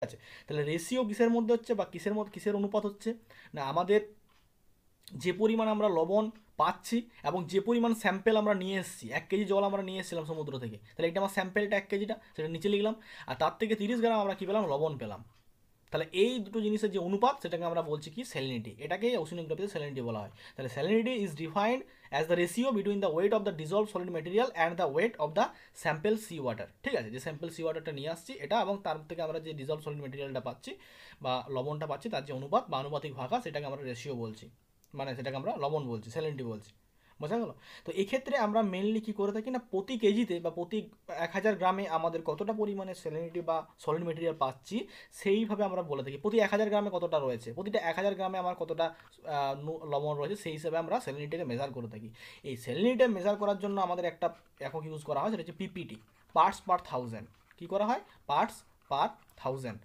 আছে। তাহলে রেশিও কিসের মধ্যে হচ্ছে বা কিসের অনুপাত হচ্ছে না, আমাদের যে পরিমাণ আমরা লবণ পাচ্ছি এবং যে পরিমাণ স্যাম্পেল আমরা নিয়ে এসেছি, 1 কেজি জল আমরা নিয়ে এসেছিলাম সমুদ্র থেকে, তাহলে এটা আমার স্যাম্পেলটা 1 কেজিটা, সেটা নিচে লিখলাম। আর তার থেকে 30 গ্রাম আমরা কী পেলাম, লবণ পেলাম। তাহলে এই দুটো জিনিসের যে অনুপাত সেটাকে আমরা বলছি কি, স্যালিনিটি। এটাকে ওশিনোগ্রাফিতে স্যালিনিটি বলা হয়। তাহলে salinity is defined as the ratio between the weight of the dissolve solid material and the weight of the sample sea water. ঠিক আছে, যে স্যাম্পেল সি ওয়াটারটা নিয়ে আসছি এটা, এবং তার থেকে আমরা যে ডিজলভ সলিড মেটেরিয়ালটা পাচ্ছি বা লবণটা পাচ্ছি, তার যে অনুপাত বা আনুপাতিক ভাগা, সেটাকে আমরা রেশিও বলছি, মানে সেটাকে আমরা লবণ বলছি, স্যালিনিটি বলছি। বোঝা গেল? তো এক্ষেত্রে আমরা মেনলি কী করে থাকি না, প্রতি কেজিতে বা প্রতি 1000 গ্রামে আমাদের কতটা পরিমাণে স্যালিনিটি বা সলিড মেটেরিয়াল পাচ্ছি, সেইভাবে আমরা বলে থাকি প্রতি 1000 গ্রামে কতটা রয়েছে, প্রতিটা 1000 গ্রামে আমার কতটা লবণ রয়েছে, সেই হিসাবে আমরা স্যালিনিটিকে মেজার করে থাকি। এই স্যালিনিটি মেজার করার জন্য আমাদের একটা একক ইউজ করা হয়, সেটা হচ্ছে পিপিটি, পার্টস পার থাউজেন্ড। কী করা হয়, পার্টস পার থাউজেন্ড।